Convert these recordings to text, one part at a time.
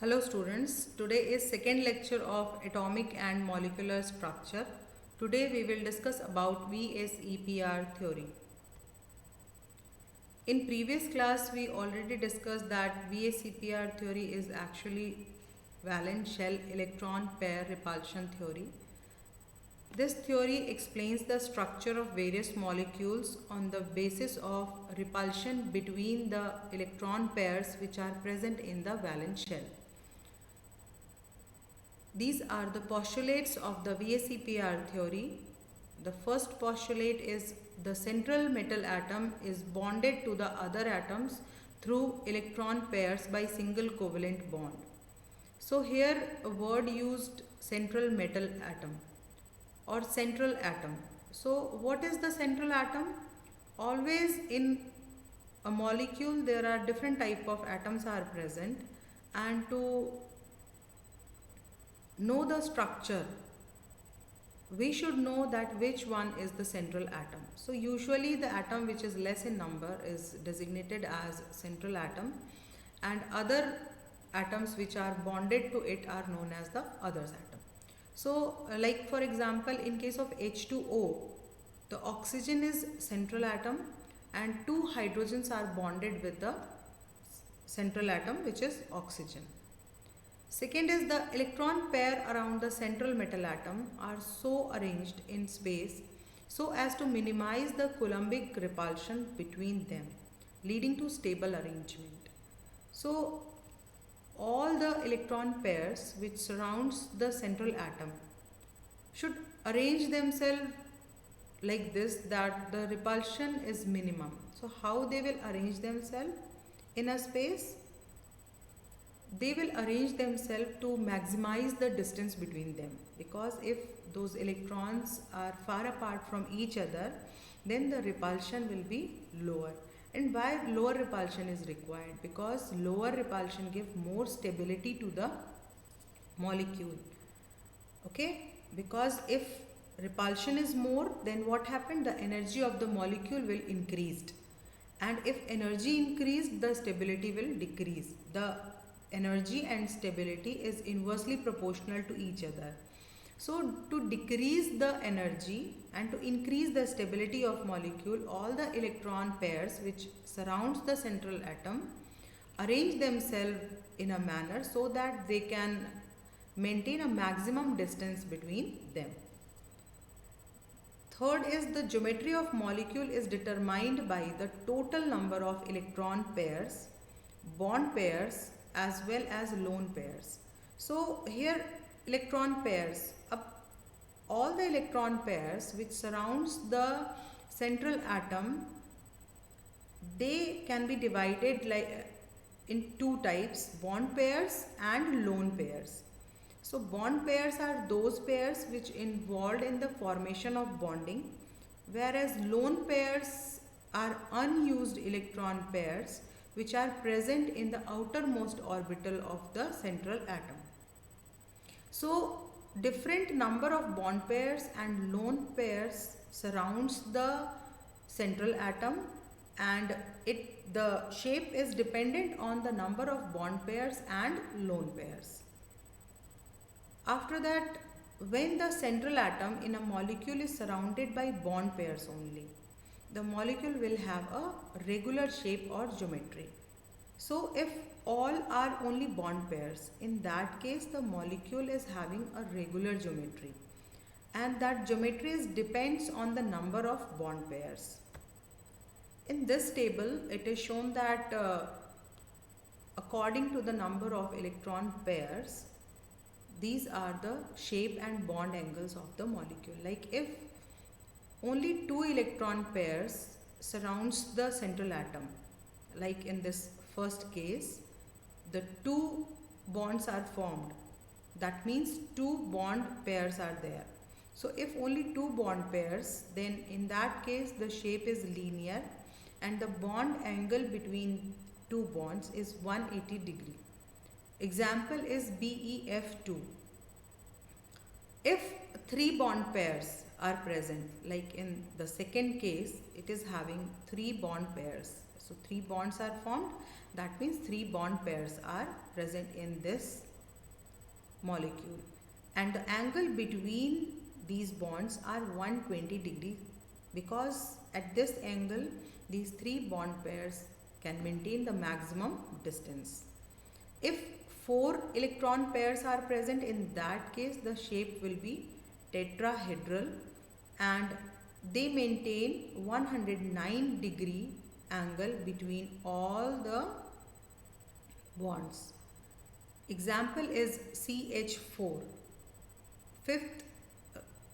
Hello students, today is second lecture of atomic and molecular structure. Today we will discuss about VSEPR theory. In previous class we already discussed that VSEPR theory is actually valence shell electron pair repulsion theory. This theory explains the structure of various molecules on the basis of repulsion between the electron pairs which are present in the valence shell. These are the postulates of the VSEPR theory. The first postulate is the central metal atom is bonded to the other atoms through electron pairs by single covalent bond. So here a word used central metal atom or central atom. So what is the central atom? Always in a molecule there are different type of atoms are present, and to know the structure we should know that which one is the central atom. So usually the atom which is less in number is designated as central atom, and other atoms which are bonded to it are known as the others atom. So like for example in case of H2O, the oxygen is central atom and two hydrogens are bonded with the central atom which is oxygen. Second is the electron pair around the central metal atom are so arranged in space so as to minimize the Coulombic repulsion between them, leading to stable arrangement. So all the electron pairs which surrounds the central atom should arrange themselves like this, that the repulsion is minimum. So how they will arrange themselves in a space? They will arrange themselves to maximize the distance between them, because if those electrons are far apart from each other, then the repulsion will be lower. And why lower repulsion is required? Because lower repulsion gives more stability to the molecule. Okay, because if repulsion is more, then what happened? The energy of the molecule will increase, and if energy increased, the stability will decrease. The energy and stability is inversely proportional to each other. So to decrease the energy and to increase the stability of molecule, all the electron pairs which surrounds the central atom arrange themselves in a manner so that they can maintain a maximum distance between them. Third is the geometry of molecule is determined by the total number of electron pairs, bond pairs as well as lone pairs. So here electron pairs, all the electron pairs which surrounds the central atom, they can be divided like in two types, bond pairs and lone pairs. So bond pairs are those pairs which involved in the formation of bonding, whereas lone pairs are unused electron pairs which are present in the outermost orbital of the central atom. So different number of bond pairs and lone pairs surrounds the central atom, and the shape is dependent on the number of bond pairs and lone pairs. After that, when the central atom in a molecule is surrounded by bond pairs only, the molecule will have a regular shape or geometry. So if all are only bond pairs, in that case the molecule is having a regular geometry, and that geometry depends on the number of bond pairs. In this table it is shown that according to the number of electron pairs, these are the shape and bond angles of the molecule. Like if only two electron pairs surrounds the central atom, like in this first case, the two bonds are formed. That means two bond pairs are there. So if only two bond pairs, then in that case the shape is linear and the bond angle between two bonds is 180 degree. Example is BeF2. If three bond pairs are present, like in the second case, it is having three bond pairs. So 3 bonds are formed. That means 3 bond pairs are present in this molecule. And the angle between these bonds are 120 degree, because at this angle these 3 bond pairs can maintain the maximum distance. If 4 electron pairs are present, in that case the shape will be tetrahedral and they maintain 109 degree angle between all the bonds. Example is CH4. Fifth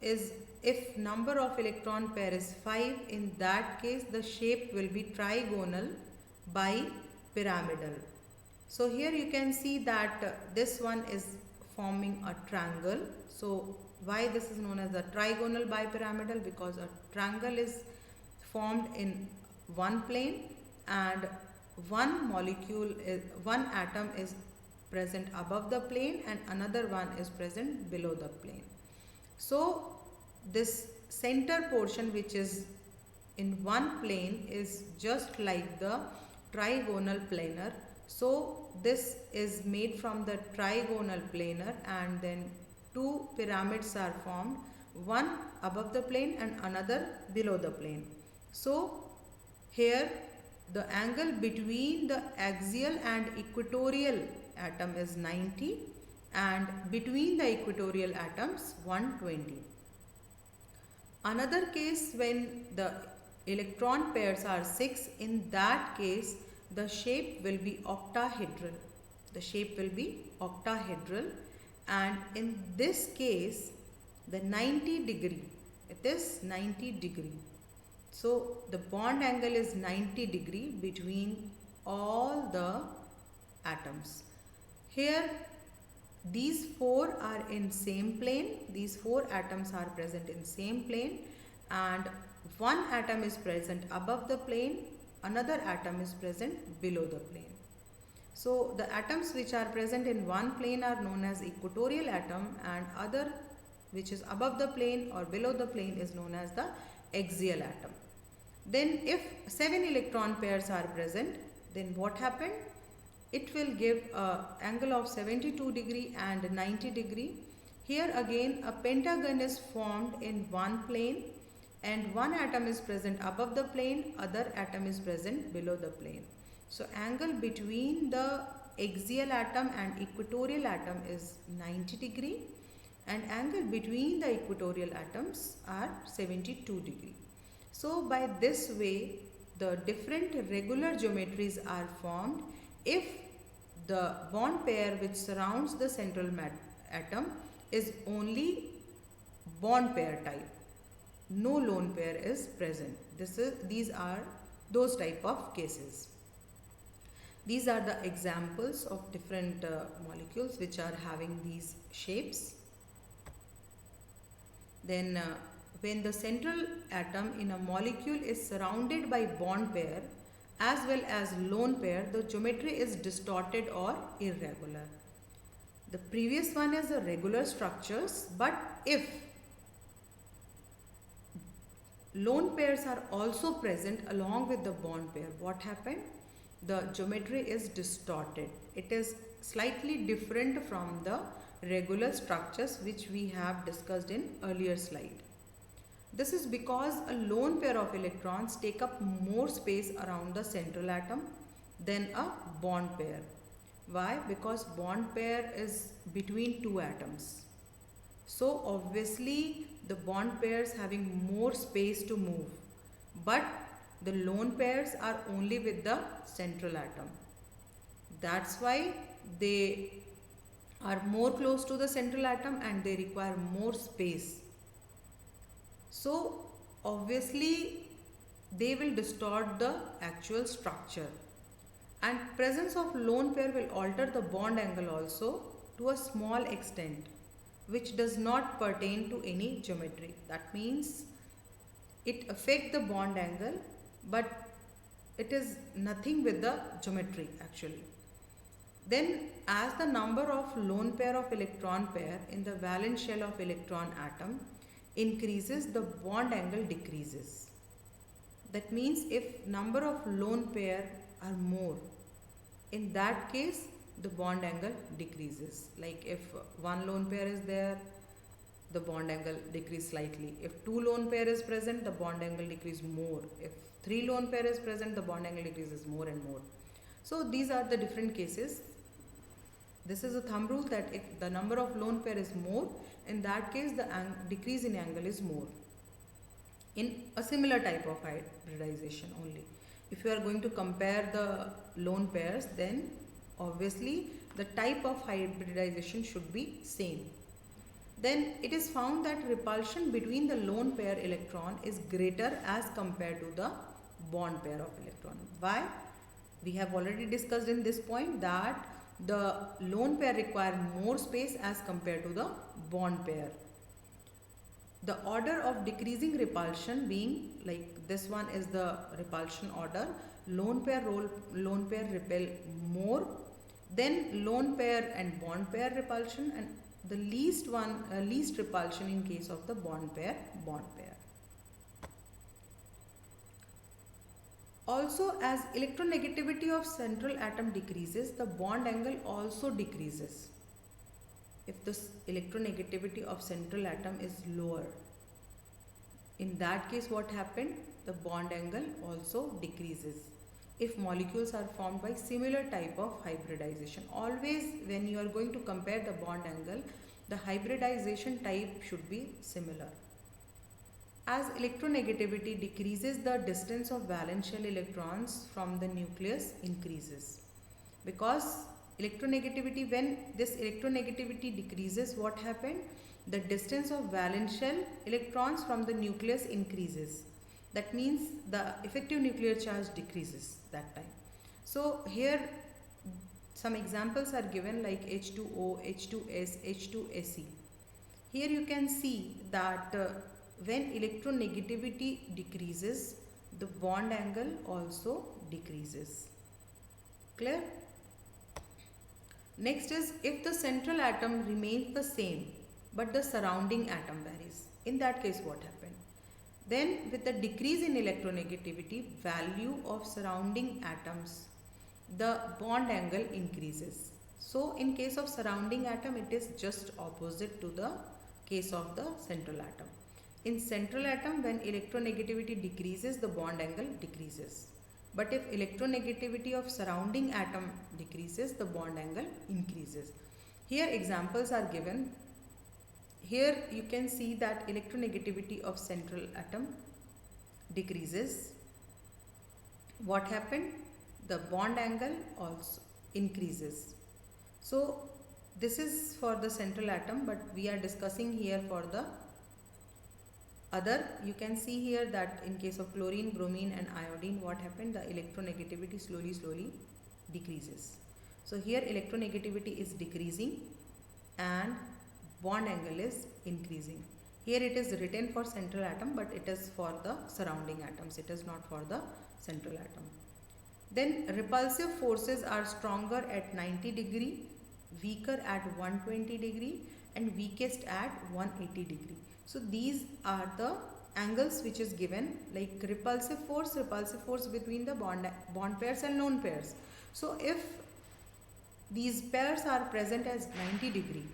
is if number of electron pair is 5, in that case the shape will be trigonal bipyramidal. So here you can see that this one is forming a triangle. So why this is known as a trigonal bipyramidal? Because a triangle is formed in one plane and one atom is present above the plane and another one is present below the plane. So this center portion which is in one plane is just like the trigonal planar. So this is made from the trigonal planar and then 2 pyramids are formed, one above the plane and another below the plane. So here the angle between the axial and equatorial atom is 90 and between the equatorial atoms 120. Another case, when the electron pairs are 6, in that case the shape will be octahedral. The shape will be octahedral, and in this case the 90 degree, it is 90 degree. So the bond angle is 90 degree between all the atoms. Here these 4 are in same plane. These 4 atoms are present in same plane and one atom is present above the plane, another atom is present below the plane. So the atoms which are present in one plane are known as equatorial atom and other which is above the plane or below the plane is known as the axial atom. Then if 7 electron pairs are present, then what happened? It will give an angle of 72 degree and 90 degree. Here again a pentagon is formed in one plane and one atom is present above the plane, other atom is present below the plane. So angle between the axial atom and equatorial atom is 90 degree and angle between the equatorial atoms are 72 degree. So by this way the different regular geometries are formed if the bond pair which surrounds the central atom is only bond pair type. No lone pair is present. These are those type of cases. These are the examples of different molecules which are having these shapes. Then when the central atom in a molecule is surrounded by bond pair as well as lone pair, the geometry is distorted or irregular. The previous one is the regular structures, but if lone pairs are also present along with the bond pair, what happened? The geometry is distorted. It is slightly different from the regular structures which we have discussed in earlier slide. This is because a lone pair of electrons take up more space around the central atom than a bond pair. Why? Because bond pair is between two atoms. So obviously the bond pairs having more space to move, but the lone pairs are only with the central atom. That's why they are more close to the central atom and they require more space. So obviously they will distort the actual structure, and presence of lone pair will alter the bond angle also to a small extent, which does not pertain to any geometry. That means it affects the bond angle, but it is nothing with the geometry actually. Then as the number of lone pair of electron pair in the valence shell of electron atom increases, the bond angle decreases. That means if number of lone pair are more, in that case the bond angle decreases. Like if one lone pair is there, the bond angle decrease slightly. If two lone pair is present, the bond angle decrease more. If three lone pair is present, the bond angle decreases more and more. So these are the different cases. This is a thumb rule that if the number of lone pair is more, in that case the decrease in angle is more. In a similar type of hybridization only. If you are going to compare the lone pairs, then obviously the type of hybridization should be same. Then it is found that repulsion between the lone pair electron is greater as compared to the bond pair of electron. Why? We have already discussed in this point that the lone pair require more space as compared to the bond pair. The order of decreasing repulsion being like this one is the repulsion order. Lone pair repel more, then lone pair and bond pair repulsion, and the least repulsion in case of the bond pair. Also, as electronegativity of central atom decreases, the bond angle also decreases. If the electronegativity of central atom is lower, in that case what happened? The bond angle also decreases. If molecules are formed by similar type of hybridization, always when you are going to compare the bond angle, the hybridization type should be similar. As electronegativity decreases, the distance of valence shell electrons from the nucleus increases. Because electronegativity, when this electronegativity decreases, what happened? The distance of valence shell electrons from the nucleus increases. That means the effective nuclear charge decreases that time. So here some examples are given like H2O, H2S, H2Se. Here you can see that when electronegativity decreases, the bond angle also decreases. Clear? Next is if the central atom remains the same but the surrounding atom varies. In that case what happened? Then with the decrease in electronegativity value of surrounding atoms, the bond angle increases. So in case of surrounding atom, it is just opposite to the case of the central atom. In central atom, when electronegativity decreases, the bond angle decreases. But if electronegativity of surrounding atom decreases, the bond angle increases. Here examples are given. Here you can see that electronegativity of central atom decreases. What happened? The bond angle also increases. So this is for the central atom, but we are discussing here for the other. You can see here that in case of chlorine, bromine and iodine, what happened? The electronegativity slowly decreases. So here electronegativity is decreasing and bond angle is increasing. Here it is written for central atom, but it is for the surrounding atoms. It is not for the central atom. Then repulsive forces are stronger at 90 degree, weaker at 120 degree and weakest at 180 degree. So these are the angles which is given, like repulsive force between the bond pairs and lone pairs. So if these pairs are present as 90 degree,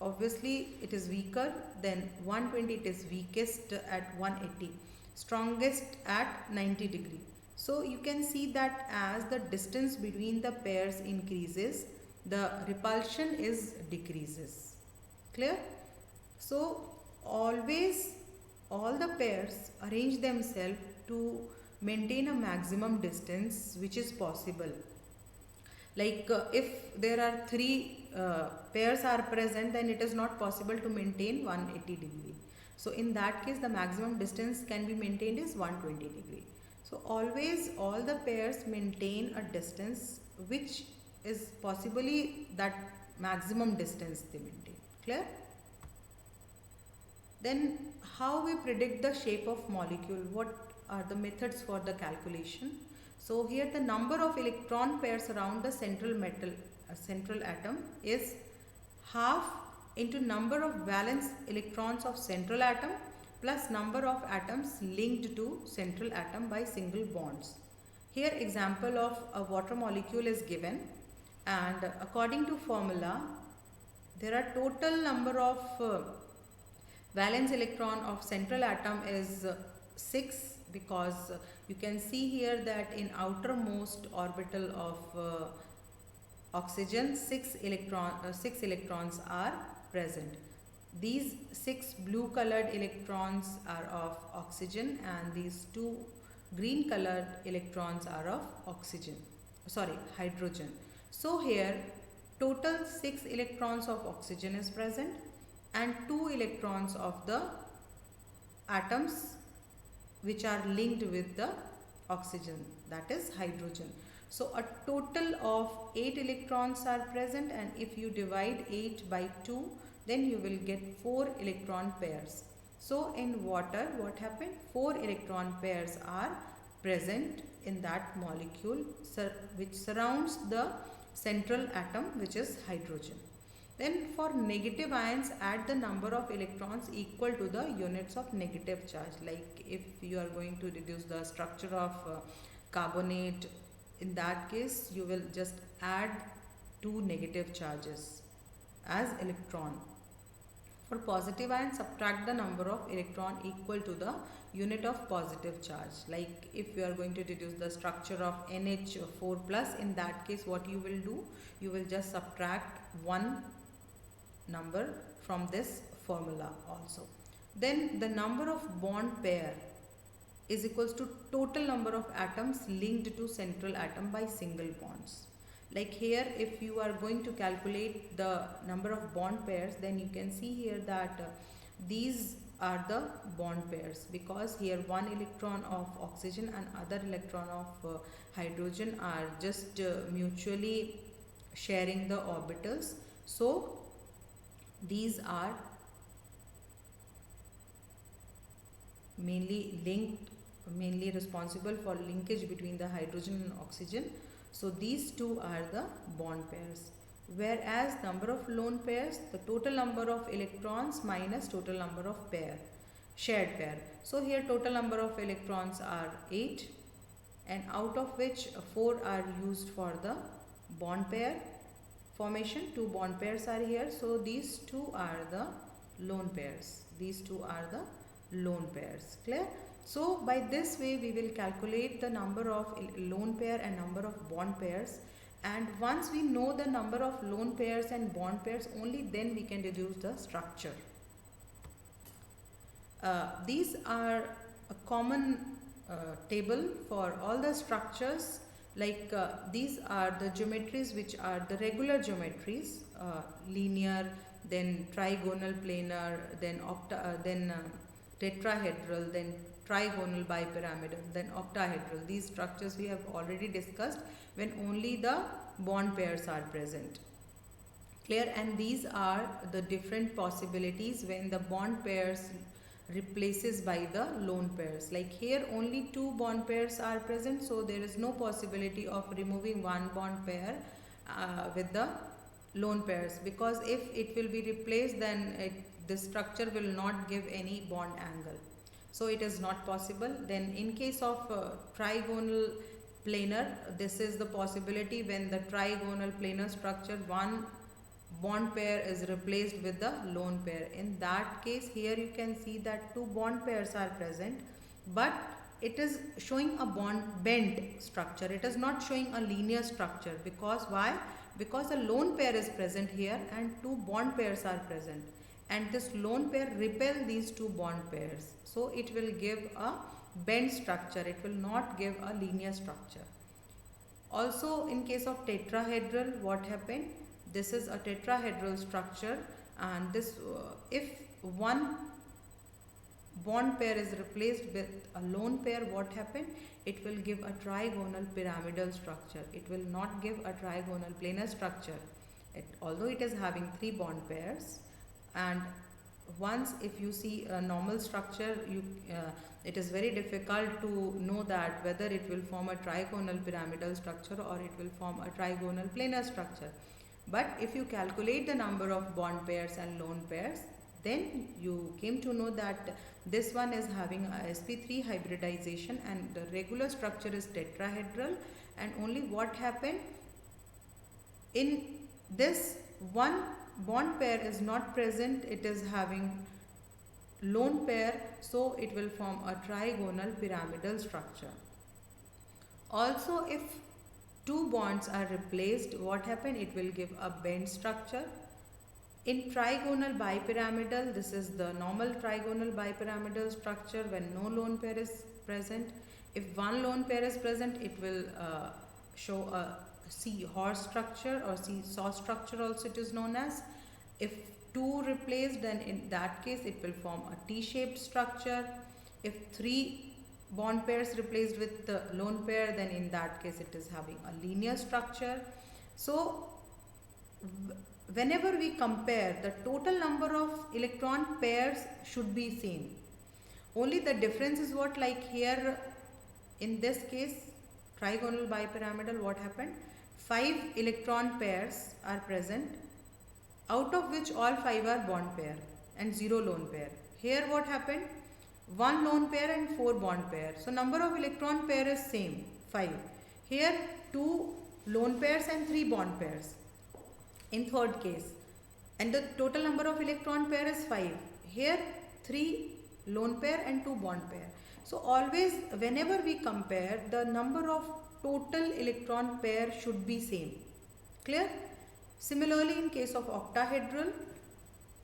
obviously it is weaker, then 120 it is weakest at 180, strongest at 90 degree. So you can see that as the distance between the pairs increases, the repulsion is decreases. Clear? So always all the pairs arrange themselves to maintain a maximum distance which is possible. Like if there are three pairs are present, then it is not possible to maintain 180 degree. So in that case the maximum distance can be maintained is 120 degree. So always all the pairs maintain a distance which is possibly that maximum distance they maintain. Clear? Then how we predict the shape of molecule? What are the methods for the calculation? So here the number of electron pairs around the central atom is half into number of valence electrons of central atom plus number of atoms linked to central atom by single bonds. Here example of a water molecule is given, and according to formula there are total number of valence electron of central atom is 6, because you can see here that in outermost orbital of oxygen 6 electrons are present. These 6 blue colored electrons are of oxygen and these 2 green colored electrons are of hydrogen. So here total 6 electrons of oxygen is present and 2 electrons of the atoms which are linked with the oxygen, that is hydrogen. So a total of 8 electrons are present, and if you divide 8 by 2 then you will get 4 electron pairs. So in water what happened? 4 electron pairs are present in that molecule which surrounds the central atom, which is hydrogen. Then for negative ions, add the number of electrons equal to the units of negative charge. Like if you are going to reduce the structure of carbonate, in that case you will just add 2 negative charges as electron. For positive ions, subtract the number of electron equal to the unit of positive charge. Like if you are going to reduce the structure of NH4 plus, in that case what you will do, you will just subtract 1 number from this formula also. Then the number of bond pair is equals to total number of atoms linked to central atom by single bonds. Like here if you are going to calculate the number of bond pairs, then you can see here that these are the bond pairs, because here 1 electron of oxygen and other electron of hydrogen are just mutually sharing the orbitals. So these are mainly responsible for linkage between the hydrogen and oxygen. So these two are the bond pairs. Whereas number of lone pairs, the total number of electrons minus total number of shared pair. So here total number of electrons are 8, and out of which 4 are used for the bond pair formation. 2 bond pairs are here, so these 2 are the lone pairs. Clear? So by this way we will calculate the number of lone pair and number of bond pairs, and once we know the number of lone pairs and bond pairs, only then we can deduce the structure. These are a common table for all the structures. Like these are the geometries which are the regular geometries, linear, then trigonal planar, then tetrahedral, then trigonal bipyramidal, then octahedral. These structures we have already discussed when only the bond pairs are present. Clear? And these are the different possibilities when the bond pairs replaces by the lone pairs. Like here only 2 bond pairs are present, so there is no possibility of removing 1 bond pair with the lone pairs, because if it will be replaced then the structure will not give any bond angle, so it is not possible. Then in case of trigonal planar, this is the possibility when the trigonal planar structure 1 bond pair is replaced with the lone pair. In that case here you can see that 2 bond pairs are present, but it is showing a bent structure. It is not showing a linear structure. Because why? Because a lone pair is present here and 2 bond pairs are present, and this lone pair repel these 2 bond pairs, so it will give a bent structure. It will not give a linear structure. Also in case of tetrahedral, what happened? This is a tetrahedral structure, and this if 1 bond pair is replaced with a lone pair, what happened? It will give a trigonal pyramidal structure. It will not give a trigonal planar structure, although it is having 3 bond pairs. And once if you see a normal structure, it is very difficult to know that whether it will form a trigonal pyramidal structure or it will form a trigonal planar structure. But if you calculate the number of bond pairs and lone pairs, then you came to know that this one is having a sp3 hybridization and the regular structure is tetrahedral, and only what happened in this one bond pair is not present, it is having lone pair, so it will form a trigonal pyramidal structure. Also, if two bonds are replaced, what happened? It will give a bent structure. In trigonal bipyramidal, this is the normal trigonal bipyramidal structure when no lone pair is present. If one lone pair is present, it will show a seahorse structure or seesaw structure also it is known as. If two replaced, then in that case it will form a T-shaped structure. If three bond pairs replaced with the lone pair, then in that case it is having a linear structure. So whenever we compare, the total number of electron pairs should be same. Only the difference is what, like here in this case trigonal bipyramidal, what happened? 5 electron pairs are present, out of which all 5 are bond pair and 0 lone pair. Here what happened? 1 lone pair and 4 bond pair. So number of electron pair is same, 5. Here 2 lone pairs and 3 bond pairs in third case, and the total number of electron pair is 5. Here 3 lone pair and 2 bond pair. So always whenever we compare, the number of total electron pair should be same. Clear? Similarly, in case of octahedral,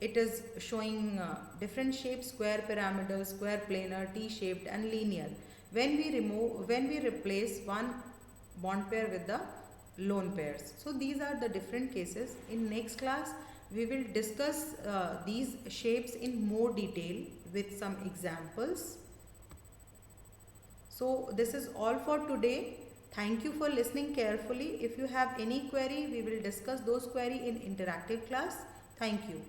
it is showing different shapes: square pyramidal, square planar, T-shaped and linear. When we replace one bond pair with the lone pairs. So these are the different cases. In next class, we will discuss these shapes in more detail with some examples. So this is all for today. Thank you for listening carefully. If you have any query, we will discuss those query in interactive class. Thank you.